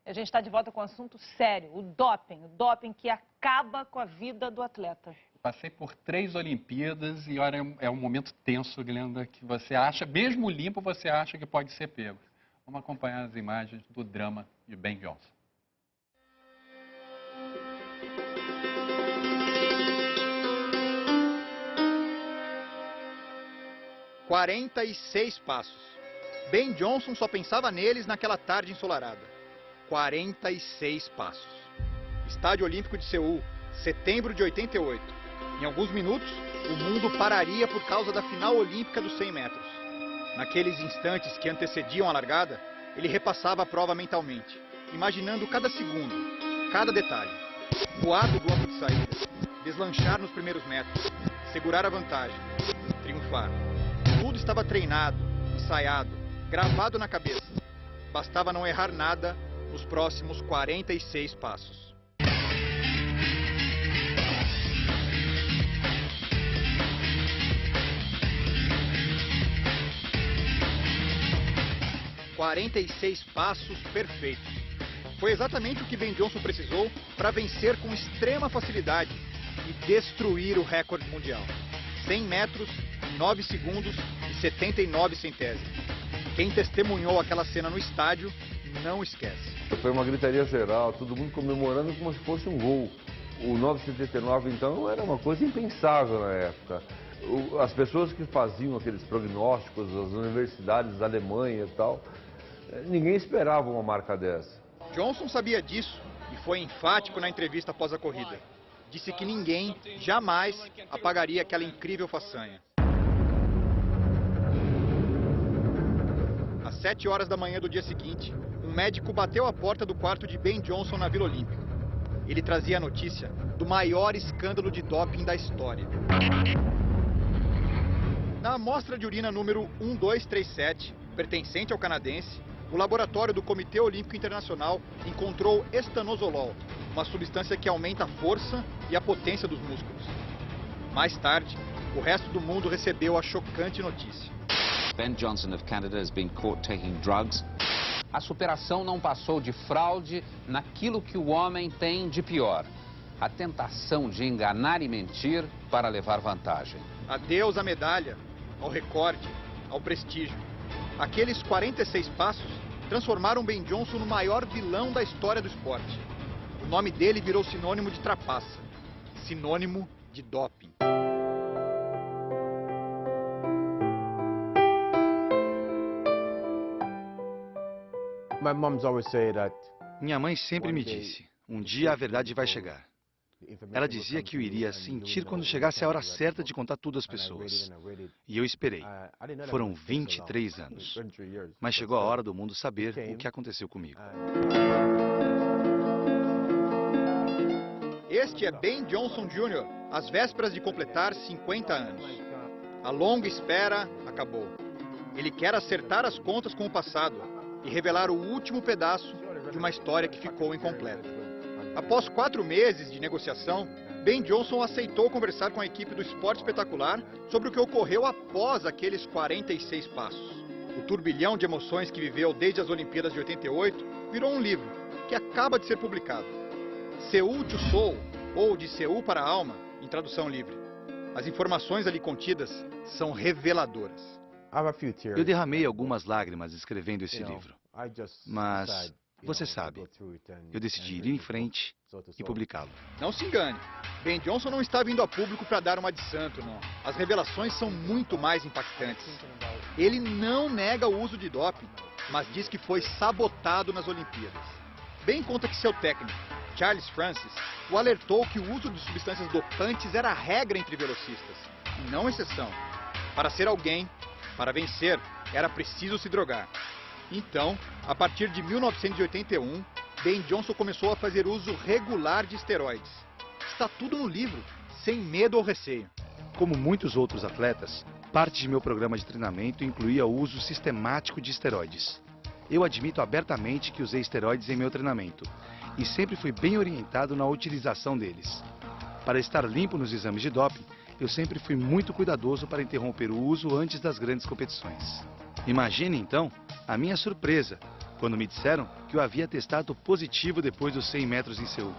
A gente está de volta com um assunto sério, o doping que acaba com a vida do atleta. Passei por 3 Olimpíadas e olha, é um momento tenso, Glenda, que você acha, mesmo limpo, você acha que pode ser pego. Vamos acompanhar as imagens do drama de Ben Johnson. – 46 passos. Ben Johnson só pensava neles naquela tarde ensolarada. 46 passos. Estádio Olímpico de Seul, setembro de 88. Em alguns minutos, o mundo pararia por causa da final olímpica dos 100 metros. Naqueles instantes que antecediam a largada, ele repassava a prova mentalmente, imaginando cada segundo, cada detalhe. Voar do bloco de saída, deslanchar nos primeiros metros, segurar a vantagem, triunfar. Tudo estava treinado, ensaiado, gravado na cabeça. Bastava não errar nada nos próximos 46 passos. ...46 passos perfeitos. Foi exatamente o que Ben Johnson precisou para vencer com extrema facilidade e destruir o recorde mundial. 100 metros, 9 segundos e 79 centésimos. Quem testemunhou aquela cena no estádio não esquece. Foi uma gritaria geral, todo mundo comemorando como se fosse um gol. O 9,79 então era uma coisa impensável na época. As pessoas que faziam aqueles prognósticos, as universidades da Alemanha e tal, ninguém esperava uma marca dessa. Johnson sabia disso e foi enfático na entrevista após a corrida. Disse que ninguém jamais apagaria aquela incrível façanha. Às 7 horas da manhã do dia seguinte, um médico bateu a porta do quarto de Ben Johnson na Vila Olímpica. Ele trazia a notícia do maior escândalo de doping da história. Na amostra de urina número 1237, pertencente ao canadense, o laboratório do Comitê Olímpico Internacional encontrou estanozolol, uma substância que aumenta a força e a potência dos músculos. Mais tarde, o resto do mundo recebeu a chocante notícia. Ben Johnson of Canada has been caught taking drugs. A superação não passou de fraude naquilo que o homem tem de pior. A tentação de enganar e mentir para levar vantagem. Adeus à medalha, ao recorde, ao prestígio. Aqueles 46 passos transformaram Ben Johnson no maior vilão da história do esporte. O nome dele virou sinônimo de trapaça, sinônimo de doping. Minha mãe sempre me disse, um dia a verdade vai chegar. Ela dizia que eu iria sentir quando chegasse a hora certa de contar tudo às pessoas. E eu esperei. Foram 23 anos. Mas chegou a hora do mundo saber o que aconteceu comigo. Este é Ben Johnson Jr., às vésperas de completar 50 anos. A longa espera acabou. Ele quer acertar as contas com o passado e revelar o último pedaço de uma história que ficou incompleta. Após 4 meses de negociação, Ben Johnson aceitou conversar com a equipe do Esporte Espetacular sobre o que ocorreu após aqueles 46 passos. O turbilhão de emoções que viveu desde as Olimpíadas de 88 virou um livro que acaba de ser publicado. Seul to Soul, ou De Seul para a Alma, em tradução livre. As informações ali contidas são reveladoras. Eu derramei algumas lágrimas escrevendo esse livro. Mas, você sabe, eu decidi ir em frente e publicá-lo. Não se engane, Ben Johnson não está vindo a público para dar uma de santo, não. As revelações são muito mais impactantes. Ele não nega o uso de doping, mas diz que foi sabotado nas Olimpíadas. Ben conta que seu técnico, Charles Francis, o alertou que o uso de substâncias dopantes era a regra entre velocistas, e não exceção. Para ser alguém, para vencer, era preciso se drogar. Então, a partir de 1981, Ben Johnson começou a fazer uso regular de esteroides. Está tudo no livro, sem medo ou receio. Como muitos outros atletas, parte de meu programa de treinamento incluía o uso sistemático de esteroides. Eu admito abertamente que usei esteroides em meu treinamento e sempre fui bem orientado na utilização deles. Para estar limpo nos exames de doping, eu sempre fui muito cuidadoso para interromper o uso antes das grandes competições. Imagine, então, a minha surpresa quando me disseram que eu havia testado positivo depois dos 100 metros em Seul.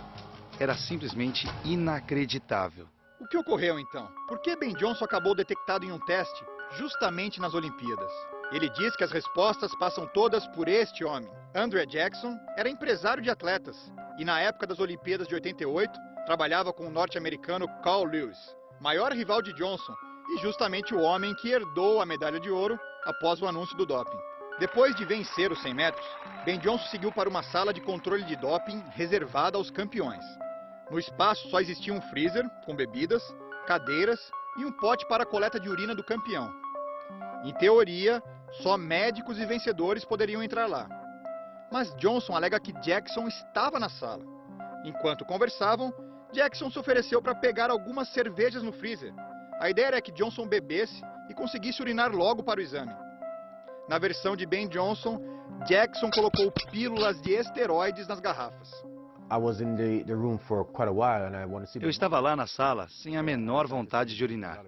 Era simplesmente inacreditável. O que ocorreu então? Por que Ben Johnson acabou detectado em um teste justamente nas Olimpíadas? Ele diz que as respostas passam todas por este homem. André Jackson era empresário de atletas e na época das Olimpíadas de 88 trabalhava com o norte-americano Carl Lewis, maior rival de Johnson e justamente o homem que herdou a medalha de ouro após o anúncio do doping. Depois de vencer os 100 metros, Ben Johnson seguiu para uma sala de controle de doping reservada aos campeões. No espaço só existia um freezer com bebidas, cadeiras e um pote para a coleta de urina do campeão. Em teoria, só médicos e vencedores poderiam entrar lá. Mas Johnson alega que Jackson estava na sala. Enquanto conversavam, Jackson se ofereceu para pegar algumas cervejas no freezer. A ideia era que Johnson bebesse e conseguisse urinar logo para o exame. Na versão de Ben Johnson, Jackson colocou pílulas de esteroides nas garrafas. Eu estava lá na sala sem a menor vontade de urinar.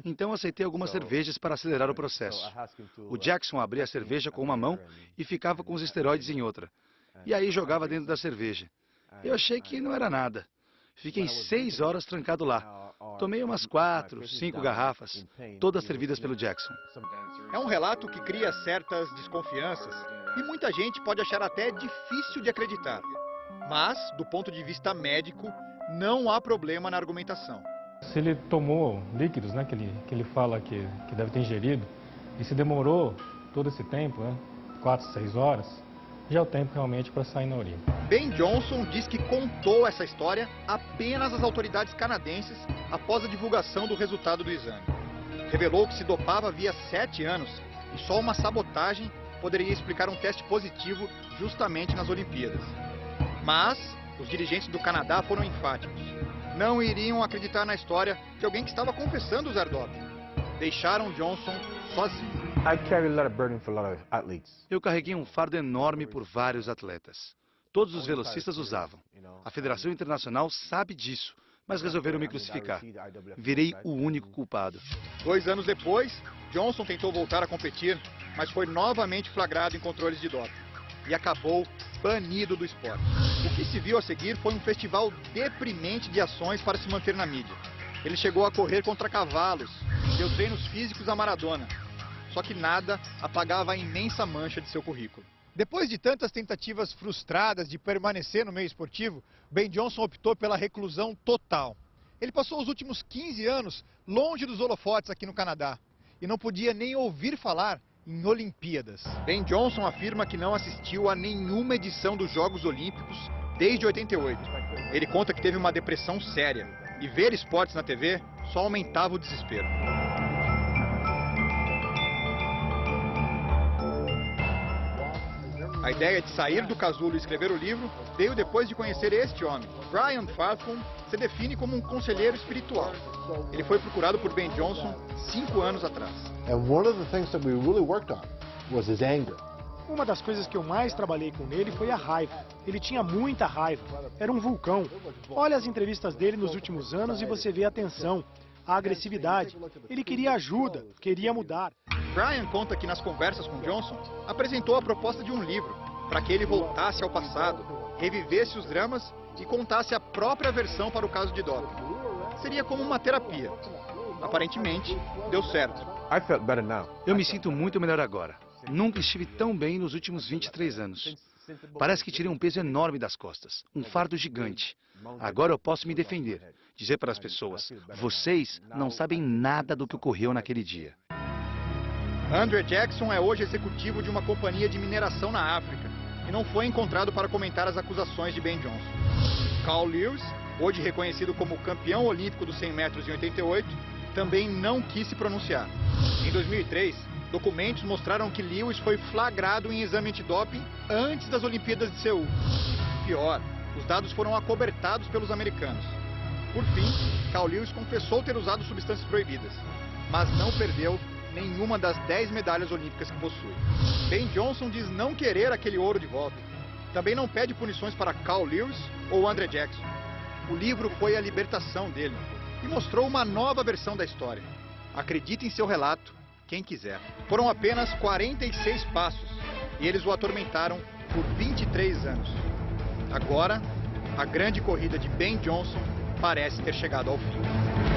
Então aceitei algumas cervejas para acelerar o processo. O Jackson abria a cerveja com uma mão e ficava com os esteroides em outra. E aí jogava dentro da cerveja. Eu achei que não era nada. Fiquei 6 horas trancado lá. Tomei umas 4, 5 garrafas, todas servidas pelo Jackson. É um relato que cria certas desconfianças e muita gente pode achar até difícil de acreditar. Mas, do ponto de vista médico, não há problema na argumentação. Se ele tomou líquidos, né, que ele fala que deve ter ingerido, e se demorou todo esse tempo, né, 4, 6 horas, já é o tempo realmente para sair na urina. Ben Johnson diz que contou essa história apenas às autoridades canadenses após a divulgação do resultado do exame. Revelou que se dopava havia 7 anos e só uma sabotagem poderia explicar um teste positivo justamente nas Olimpíadas. Mas os dirigentes do Canadá foram enfáticos. Não iriam acreditar na história de alguém que estava confessando usar doping. Deixaram Johnson sozinho. Eu carreguei um fardo enorme por vários atletas. Todos os velocistas usavam. A Federação Internacional sabe disso, mas resolveram me crucificar. Virei o único culpado. 2 anos depois, Johnson tentou voltar a competir, mas foi novamente flagrado em controles de doping e acabou banido do esporte. O que se viu a seguir foi um festival deprimente de ações para se manter na mídia. Ele chegou a correr contra cavalos, deu treinos físicos à Maradona. Só que nada apagava a imensa mancha de seu currículo. Depois de tantas tentativas frustradas de permanecer no meio esportivo, Ben Johnson optou pela reclusão total. Ele passou os últimos 15 anos longe dos holofotes aqui no Canadá e não podia nem ouvir falar em Olimpíadas. Ben Johnson afirma que não assistiu a nenhuma edição dos Jogos Olímpicos desde 88. Ele conta que teve uma depressão séria e ver esportes na TV só aumentava o desespero. A ideia de sair do casulo e escrever o livro veio depois de conhecer este homem. Brian Fartham se define como um conselheiro espiritual. Ele foi procurado por Ben Johnson 5 anos atrás. Uma das coisas que eu mais trabalhei com ele foi a raiva. Ele tinha muita raiva. Era um vulcão. Olha as entrevistas dele nos últimos anos e você vê a tensão, a agressividade. Ele queria ajuda, queria mudar. Brian conta que nas conversas com Johnson, apresentou a proposta de um livro, para que ele voltasse ao passado, revivesse os dramas e contasse a própria versão para o caso de doping. Seria como uma terapia. Aparentemente, deu certo. Eu me sinto muito melhor agora. Nunca estive tão bem nos últimos 23 anos. Parece que tirei um peso enorme das costas, um fardo gigante. Agora eu posso me defender, dizer para as pessoas, vocês não sabem nada do que ocorreu naquele dia. André Jackson é hoje executivo de uma companhia de mineração na África e não foi encontrado para comentar as acusações de Ben Johnson. Carl Lewis, hoje reconhecido como campeão olímpico dos 100 metros em 88, também não quis se pronunciar. Em 2003, documentos mostraram que Lewis foi flagrado em exame antidoping antes das Olimpíadas de Seul. Pior, os dados foram acobertados pelos americanos. Por fim, Carl Lewis confessou ter usado substâncias proibidas, mas não perdeu nenhuma das 10 medalhas olímpicas que possui. Ben Johnson diz não querer aquele ouro de volta. Também não pede punições para Carl Lewis ou André Jackson. O livro foi a libertação dele e mostrou uma nova versão da história. Acredite em seu relato, quem quiser. Foram apenas 46 passos, e eles o atormentaram por 23 anos. Agora, a grande corrida de Ben Johnson parece ter chegado ao fim.